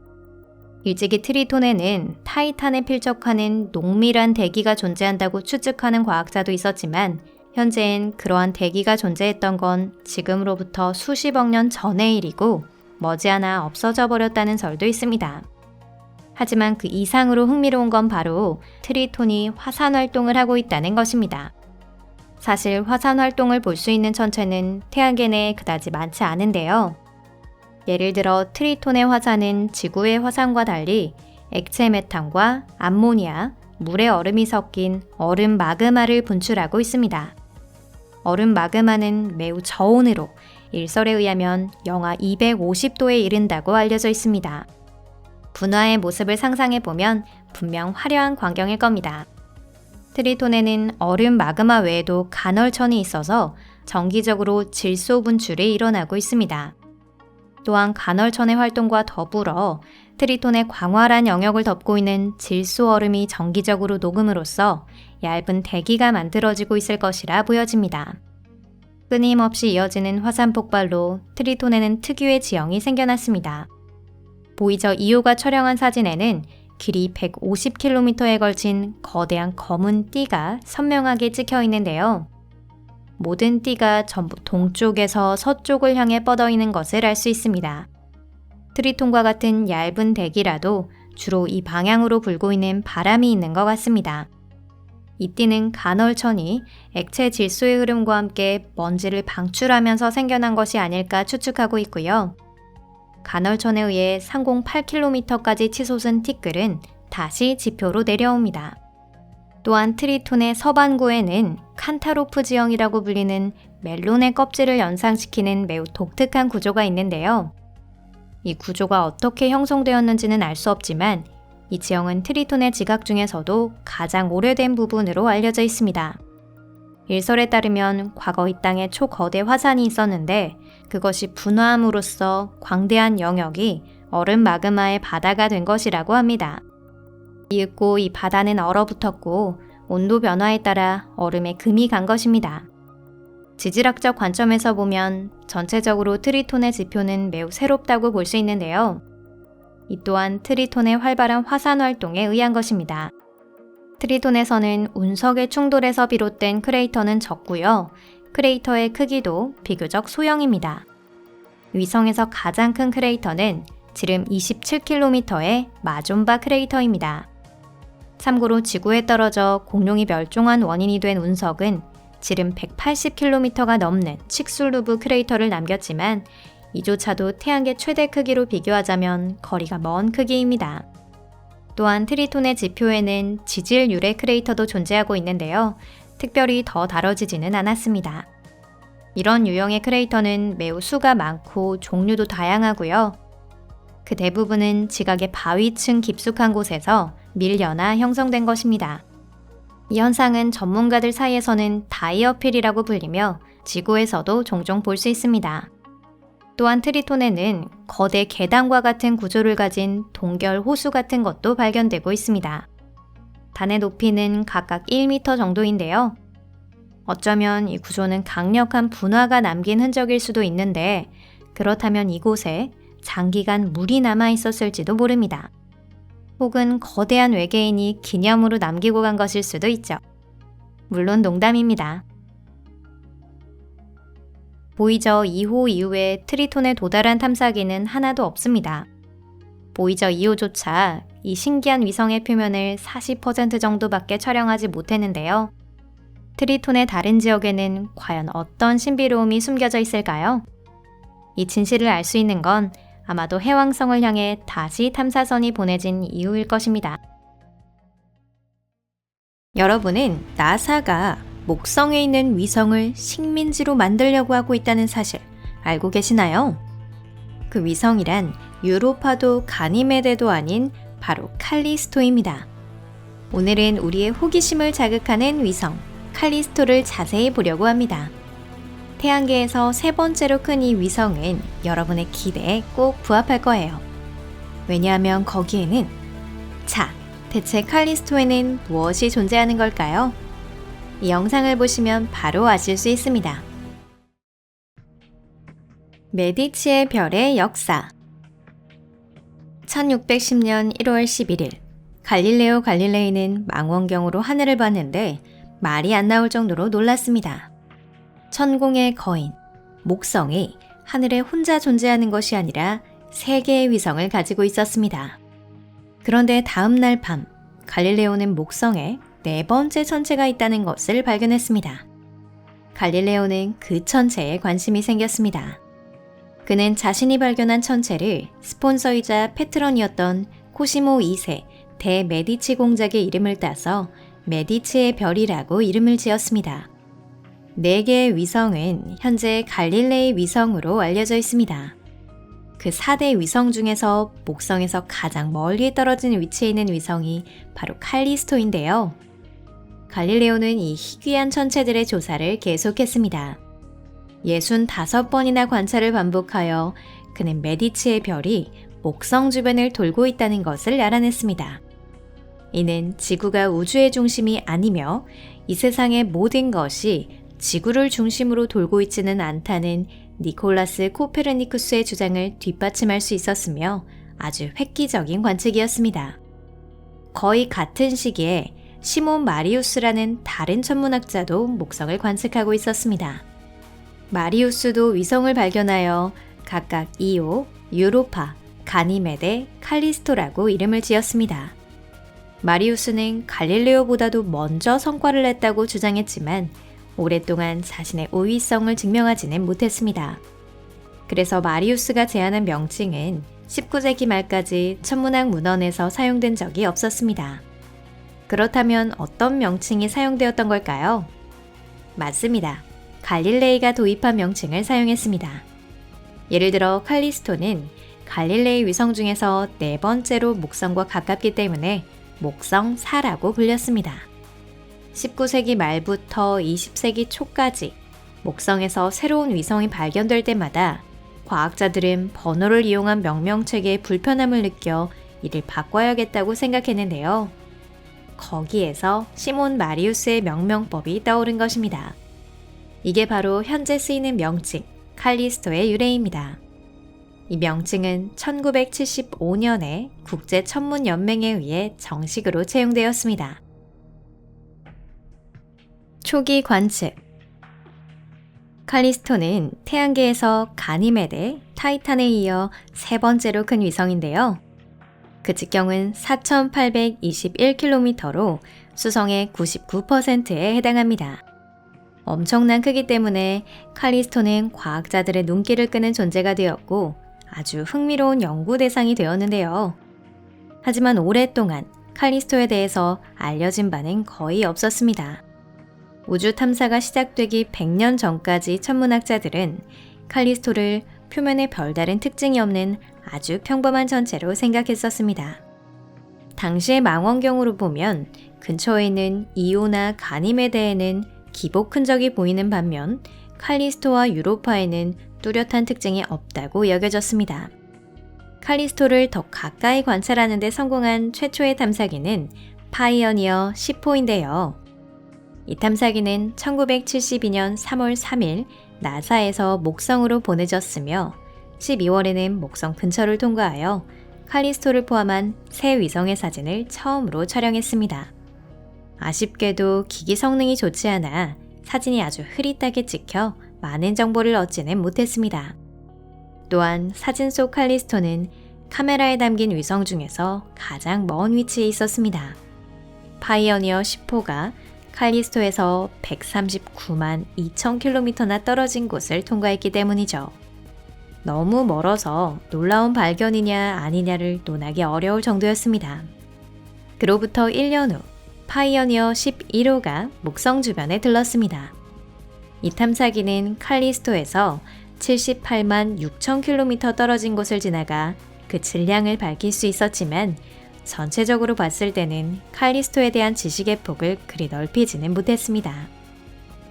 일찍이 트리톤에는 타이탄에 필적하는 농밀한 대기가 존재한다고 추측하는 과학자도 있었지만 현재엔 그러한 대기가 존재했던 건 지금으로부터 수십억 년 전의 일이고 머지않아 없어져 버렸다는 설도 있습니다. 하지만 그 이상으로 흥미로운 건 바로 트리톤이 화산 활동을 하고 있다는 것입니다. 사실 화산 활동을 볼 수 있는 천체는 태양계 내에 그다지 많지 않은데요. 예를 들어 트리톤의 화산은 지구의 화산과 달리 액체 메탄과 암모니아, 물의 얼음이 섞인 얼음 마그마를 분출하고 있습니다. 얼음 마그마는 매우 저온으로 일설에 의하면 영하 250도에 이른다고 알려져 있습니다. 분화의 모습을 상상해보면 분명 화려한 광경일 겁니다. 트리톤에는 얼음 마그마 외에도 간헐천이 있어서 정기적으로 질소 분출이 일어나고 있습니다. 또한 간헐천의 활동과 더불어 트리톤의 광활한 영역을 덮고 있는 질소 얼음이 정기적으로 녹음으로써 얇은 대기가 만들어지고 있을 것이라 보여집니다. 끊임없이 이어지는 화산 폭발로 트리톤에는 특유의 지형이 생겨났습니다. 보이저 2호가 촬영한 사진에는 길이 150km에 걸친 거대한 검은 띠가 선명하게 찍혀 있는데요. 모든 띠가 전부 동쪽에서 서쪽을 향해 뻗어 있는 것을 알 수 있습니다. 트리톤과 같은 얇은 대기라도 주로 이 방향으로 불고 있는 바람이 있는 것 같습니다. 이 띠는 간헐천이 액체 질소의 흐름과 함께 먼지를 방출하면서 생겨난 것이 아닐까 추측하고 있고요. 간헐천에 의해 상공 8km까지 치솟은 티끌은 다시 지표로 내려옵니다. 또한 트리톤의 서반구에는 칸타로프 지형이라고 불리는 멜론의 껍질을 연상시키는 매우 독특한 구조가 있는데요. 이 구조가 어떻게 형성되었는지는 알 수 없지만 이 지형은 트리톤의 지각 중에서도 가장 오래된 부분으로 알려져 있습니다. 일설에 따르면 과거 이 땅에 초거대 화산이 있었는데 그것이 분화함으로써 광대한 영역이 얼음 마그마의 바다가 된 것이라고 합니다. 이윽고 이 바다는 얼어붙었고 온도 변화에 따라 얼음에 금이 간 것입니다. 지질학적 관점에서 보면 전체적으로 트리톤의 지표는 매우 새롭다고 볼 수 있는데요. 이 또한 트리톤의 활발한 화산 활동에 의한 것입니다. 트리톤에서는 운석의 충돌에서 비롯된 크레이터는 적고요. 크레이터의 크기도 비교적 소형입니다. 위성에서 가장 큰 크레이터는 지름 27km의 마존바 크레이터입니다. 참고로 지구에 떨어져 공룡이 멸종한 원인이 된 운석은 지름 180km가 넘는 칙술루브 크레이터를 남겼지만 이조차도 태양계 최대 크기로 비교하자면 거리가 먼 크기입니다. 또한 트리톤의 지표에는 지질 유래 크레이터도 존재하고 있는데요. 특별히 더 다뤄지지는 않았습니다. 이런 유형의 크레이터는 매우 수가 많고 종류도 다양하고요. 그 대부분은 지각의 바위층 깊숙한 곳에서 밀려나 형성된 것입니다. 이 현상은 전문가들 사이에서는 다이어필이라고 불리며 지구에서도 종종 볼 수 있습니다. 또한 트리톤에는 거대 계단과 같은 구조를 가진 동결 호수 같은 것도 발견되고 있습니다. 단의 높이는 각각 1m 정도인데요. 어쩌면 이 구조는 강력한 분화가 남긴 흔적일 수도 있는데 그렇다면 이곳에 장기간 물이 남아 있었을지도 모릅니다. 혹은 거대한 외계인이 기념으로 남기고 간 것일 수도 있죠. 물론 농담입니다. 보이저 2호 이후에 트리톤에 도달한 탐사기는 하나도 없습니다. 보이저 2호조차 이 신기한 위성의 표면을 40% 정도밖에 촬영하지 못했는데요. 트리톤의 다른 지역에는 과연 어떤 신비로움이 숨겨져 있을까요? 이 진실을 알 수 있는 건 아마도 해왕성을 향해 다시 탐사선이 보내진 이유일 것입니다. 여러분은 나사가 목성에 있는 위성을 식민지로 만들려고 하고 있다는 사실 알고 계시나요? 그 위성이란 유로파도 가니메데도 아닌 바로 칼리스토입니다. 오늘은 우리의 호기심을 자극하는 위성 칼리스토를 자세히 보려고 합니다. 태양계에서 세 번째로 큰 이 위성은 여러분의 기대에 꼭 부합할 거예요. 왜냐하면 거기에는 대체 칼리스토에는 무엇이 존재하는 걸까요? 이 영상을 보시면 바로 아실 수 있습니다. 메디치의 별의 역사 1610년 1월 11일 갈릴레오 갈릴레이는 망원경으로 하늘을 봤는데 말이 안 나올 정도로 놀랐습니다. 천공의 거인, 목성이 하늘에 혼자 존재하는 것이 아니라 3개의 위성을 가지고 있었습니다. 그런데 다음 날 밤, 갈릴레오는 목성에 4번째 천체가 있다는 것을 발견했습니다. 갈릴레오는 그 천체에 관심이 생겼습니다. 그는 자신이 발견한 천체를 스폰서이자 패트런이었던 코시모 2세 대메디치 공작의 이름을 따서 메디치의 별이라고 이름을 지었습니다. 4개의 위성은 현재 갈릴레이 위성으로 알려져 있습니다. 그 4대 위성 중에서 목성에서 가장 멀리 떨어진 위치에 있는 위성이 바로 칼리스토인데요. 갈릴레오는 이 희귀한 천체들의 조사를 계속했습니다. 65번이나 관찰을 반복하여 그는 메디치의 별이 목성 주변을 돌고 있다는 것을 알아냈습니다. 이는 지구가 우주의 중심이 아니며 이 세상의 모든 것이 지구를 중심으로 돌고 있지는 않다는 니콜라스 코페르니쿠스의 주장을 뒷받침할 수 있었으며 아주 획기적인 관측이었습니다. 거의 같은 시기에 시몬 마리우스라는 다른 천문학자도 목성을 관측하고 있었습니다. 마리우스도 위성을 발견하여 각각 이오, 유로파, 가니메데, 칼리스토라고 이름을 지었습니다. 마리우스는 갈릴레오보다도 먼저 성과를 냈다고 주장했지만 오랫동안 자신의 우위성을 증명하지는 못했습니다. 그래서 마리우스가 제안한 명칭은 19세기 말까지 천문학 문헌에서 사용된 적이 없었습니다. 그렇다면 어떤 명칭이 사용되었던 걸까요? 맞습니다. 갈릴레이가 도입한 명칭을 사용했습니다. 예를 들어 칼리스토는 갈릴레이 위성 중에서 네 번째로 목성과 가깝기 때문에 목성 4라고 불렸습니다. 19세기 말부터 20세기 초까지 목성에서 새로운 위성이 발견될 때마다 과학자들은 번호를 이용한 명명체계의 불편함을 느껴 이를 바꿔야겠다고 생각했는데요. 거기에서 시몬 마리우스의 명명법이 떠오른 것입니다. 이게 바로 현재 쓰이는 명칭 칼리스토의 유래입니다. 이 명칭은 1975년에 국제천문연맹에 의해 정식으로 채용되었습니다. 초기 관측 칼리스토는 태양계에서 가니메데, 타이탄에 이어 세 번째로 큰 위성인데요. 그 직경은 4,821km로 수성의 99%에 해당합니다. 엄청난 크기 때문에 칼리스토는 과학자들의 눈길을 끄는 존재가 되었고 아주 흥미로운 연구 대상이 되었는데요. 하지만 오랫동안 칼리스토에 대해서 알려진 바는 거의 없었습니다. 우주 탐사가 시작되기 100년 전까지 천문학자들은 칼리스토를 표면에 별다른 특징이 없는 아주 평범한 전체로 생각했었습니다. 당시의 망원경으로 보면 근처에 있는 이오나 가니메데에는 기복 흔적이 보이는 반면 칼리스토와 유로파에는 뚜렷한 특징이 없다고 여겨졌습니다. 칼리스토를 더 가까이 관찰하는 데 성공한 최초의 탐사기는 파이어니어 10호인데요. 이 탐사기는 1972년 3월 3일 나사에서 목성으로 보내졌으며 12월에는 목성 근처를 통과하여 칼리스토를 포함한 새 위성의 사진을 처음으로 촬영했습니다. 아쉽게도 기기 성능이 좋지 않아 사진이 아주 흐릿하게 찍혀 많은 정보를 얻지는 못했습니다. 또한 사진 속 칼리스토는 카메라에 담긴 위성 중에서 가장 먼 위치에 있었습니다. 파이어니어 10호가 칼리스토에서 139만 2,000km나 떨어진 곳을 통과했기 때문이죠. 너무 멀어서 놀라운 발견이냐 아니냐를 논하기 어려울 정도였습니다. 그로부터 1년 후 파이어니어 11호가 목성 주변에 들렀습니다. 이 탐사기는 칼리스토에서 78만 6,000km 떨어진 곳을 지나가 그 질량을 밝힐 수 있었지만 전체적으로 봤을 때는 칼리스토에 대한 지식의 폭을 그리 넓히지는 못했습니다.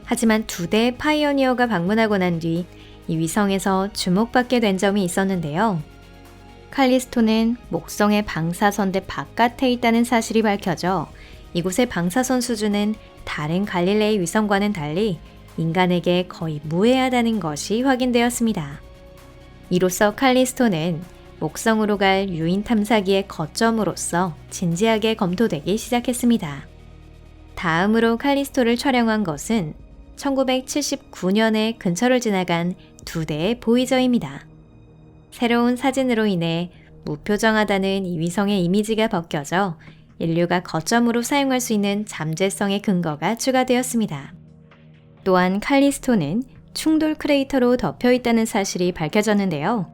하지만 두 대의 파이어니어가 방문하고 난 뒤 이 위성에서 주목받게 된 점이 있었는데요. 칼리스토는 목성의 방사선대 바깥에 있다는 사실이 밝혀져 이곳의 방사선 수준은 다른 갈릴레이 위성과는 달리 인간에게 거의 무해하다는 것이 확인되었습니다. 이로써 칼리스토는 목성으로 갈 유인 탐사기의 거점으로서 진지하게 검토되기 시작했습니다. 다음으로 칼리스토를 촬영한 것은 1979년에 근처를 지나간 두 대의 보이저입니다. 새로운 사진으로 인해 무표정하다는 이 위성의 이미지가 벗겨져 인류가 거점으로 사용할 수 있는 잠재성의 근거가 추가되었습니다. 또한 칼리스토는 충돌 크레이터로 덮여 있다는 사실이 밝혀졌는데요.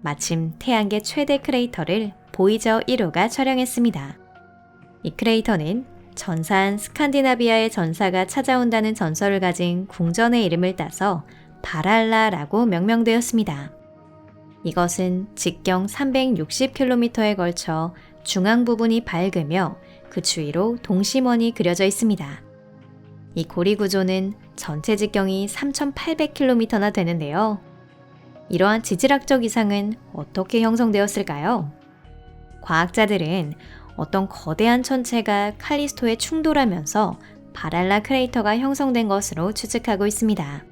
마침 태양계 최대 크레이터를 보이저 1호가 촬영했습니다. 이 크레이터는 전사한 스칸디나비아의 전사가 찾아온다는 전설을 가진 궁전의 이름을 따서 바랄라라고 명명되었습니다. 이것은 직경 360km에 걸쳐 중앙 부분이 밝으며 그 주위로 동심원이 그려져 있습니다. 이 고리 구조는 전체 직경이 3,800km나 되는데요. 이러한 지질학적 이상은 어떻게 형성되었을까요? 과학자들은 어떤 거대한 천체가 칼리스토에 충돌하면서 바랄라 크레이터가 형성된 것으로 추측하고 있습니다.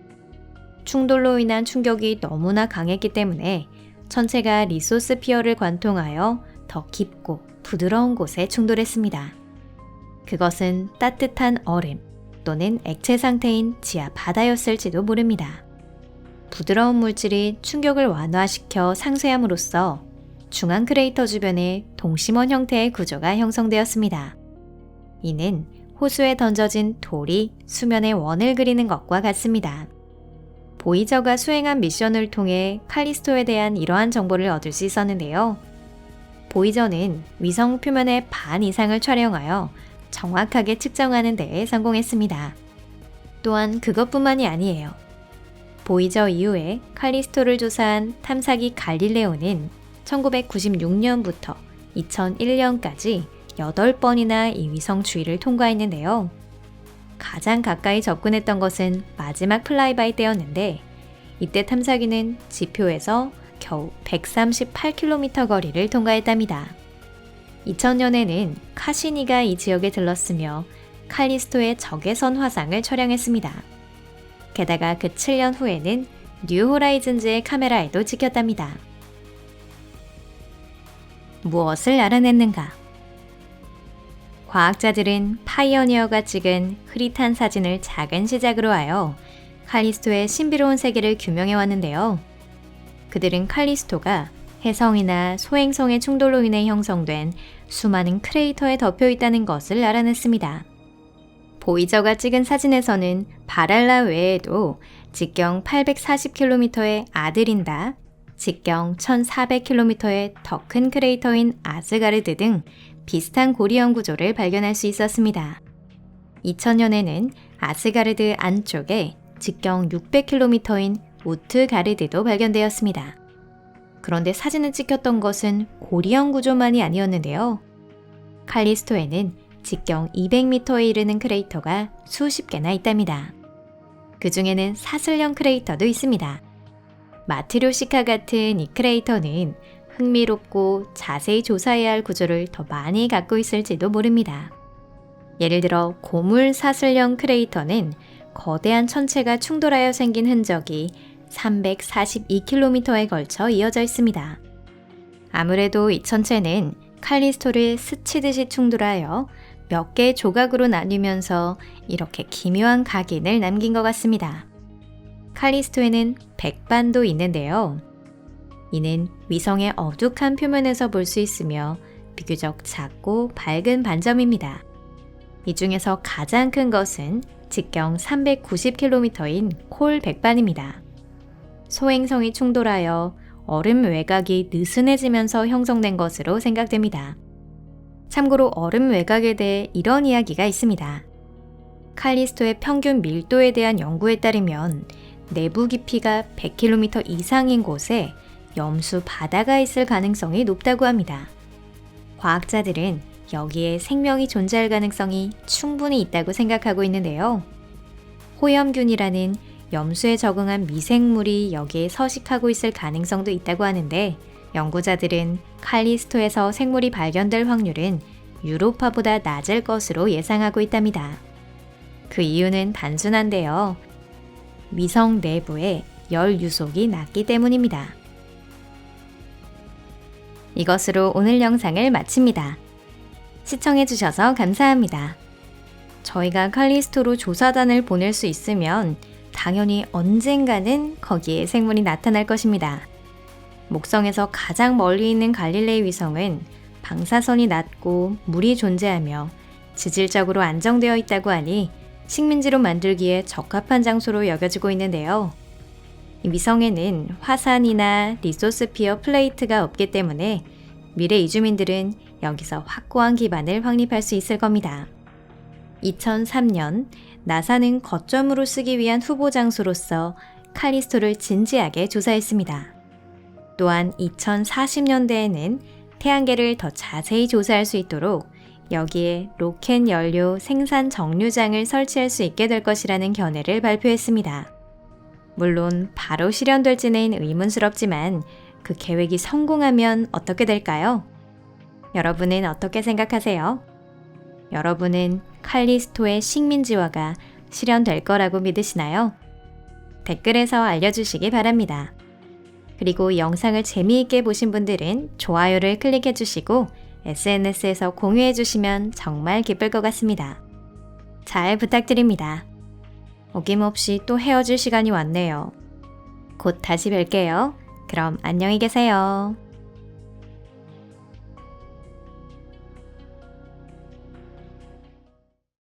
충돌로 인한 충격이 너무나 강했기 때문에 천체가 리소스피어를 관통하여 더 깊고 부드러운 곳에 충돌했습니다. 그것은 따뜻한 얼음 또는 액체 상태인 지하 바다였을지도 모릅니다. 부드러운 물질이 충격을 완화시켜 상쇄함으로써 중앙 크레이터 주변에 동심원 형태의 구조가 형성되었습니다. 이는 호수에 던져진 돌이 수면에 원을 그리는 것과 같습니다. 보이저가 수행한 미션을 통해 칼리스토에 대한 이러한 정보를 얻을 수 있었는데요. 보이저는 위성 표면의 반 이상을 촬영하여 정확하게 측정하는 데에 성공했습니다. 또한 그것뿐만이 아니에요. 보이저 이후에 칼리스토를 조사한 탐사기 갈릴레오는 1996년부터 2001년까지 8번이나 이 위성 주위를 통과했는데요. 가장 가까이 접근했던 것은 마지막 플라이바이 때였는데 이때 탐사기는 지표에서 겨우 138km 거리를 통과했답니다. 2000년에는 카시니가 이 지역에 들렀으며 칼리스토의 적외선 화상을 촬영했습니다. 게다가 그 7년 후에는 뉴 호라이즌즈의 카메라에도 찍혔답니다. 무엇을 알아냈는가? 과학자들은 파이어니어가 찍은 흐릿한 사진을 작은 시작으로 하여 칼리스토의 신비로운 세계를 규명해 왔는데요. 그들은 칼리스토가 혜성이나 소행성의 충돌로 인해 형성된 수많은 크레이터에 덮여 있다는 것을 알아냈습니다. 보이저가 찍은 사진에서는 바랄라 외에도 직경 840km의 아드린다, 직경 1400km의 더 큰 크레이터인 아스가르드 등 비슷한 고리형 구조를 발견할 수 있었습니다. 2000년에는 아스가르드 안쪽에 직경 600km인 우트가르드도 발견되었습니다. 그런데 사진을 찍혔던 것은 고리형 구조만이 아니었는데요. 칼리스토에는 직경 200m에 이르는 크레이터가 수십 개나 있답니다. 그 중에는 사슬형 크레이터도 있습니다. 마트료시카 같은 이 크레이터는 흥미롭고 자세히 조사해야 할 구조를 더 많이 갖고 있을지도 모릅니다. 예를 들어 고물 사슬형 크레이터는 거대한 천체가 충돌하여 생긴 흔적이 342km에 걸쳐 이어져 있습니다. 아무래도 이 천체는 칼리스토를 스치듯이 충돌하여 몇 개의 조각으로 나뉘면서 이렇게 기묘한 각인을 남긴 것 같습니다. 칼리스토에는 백반도 있는데요. 이는 위성의 어둑한 표면에서 볼 수 있으며 비교적 작고 밝은 반점입니다. 이 중에서 가장 큰 것은 직경 390km인 콜 백반입니다. 소행성이 충돌하여 얼음 외곽이 느슨해지면서 형성된 것으로 생각됩니다. 참고로 얼음 외곽에 대해 이런 이야기가 있습니다. 칼리스토의 평균 밀도에 대한 연구에 따르면 내부 깊이가 100km 이상인 곳에 염수 바다가 있을 가능성이 높다고 합니다. 과학자들은 여기에 생명이 존재할 가능성이 충분히 있다고 생각하고 있는데요. 호염균이라는 염수에 적응한 미생물이 여기에 서식하고 있을 가능성도 있다고 하는데 연구자들은 칼리스토에서 생물이 발견될 확률은 유로파보다 낮을 것으로 예상하고 있답니다. 그 이유는 단순한데요. 위성 내부에 열 유속이 낮기 때문입니다. 이것으로 오늘 영상을 마칩니다. 시청해주셔서 감사합니다. 저희가 칼리스토로 조사단을 보낼 수 있으면 당연히 언젠가는 거기에 생물이 나타날 것입니다. 목성에서 가장 멀리 있는 갈릴레이 위성은 방사선이 낮고 물이 존재하며 지질적으로 안정되어 있다고 하니 식민지로 만들기에 적합한 장소로 여겨지고 있는데요. 이 위성에는 화산이나 리소스피어 플레이트가 없기 때문에 미래 이주민들은 여기서 확고한 기반을 확립할 수 있을 겁니다. 2003년 나사는 거점으로 쓰기 위한 후보 장소로서 칼리스토를 진지하게 조사했습니다. 또한 2040년대에는 태양계를 더 자세히 조사할 수 있도록 여기에 로켓 연료 생산 정류장을 설치할 수 있게 될 것이라는 견해를 발표했습니다. 물론 바로 실현될지는 의문스럽지만 그 계획이 성공하면 어떻게 될까요? 여러분은 어떻게 생각하세요? 여러분은 칼리스토의 식민지화가 실현될 거라고 믿으시나요? 댓글에서 알려주시기 바랍니다. 그리고 이 영상을 재미있게 보신 분들은 좋아요를 클릭해 주시고 SNS에서 공유해 주시면 정말 기쁠 것 같습니다. 잘 부탁드립니다. 어김없이 또 헤어질 시간이 왔네요. 곧 다시 뵐게요. 그럼 안녕히 계세요.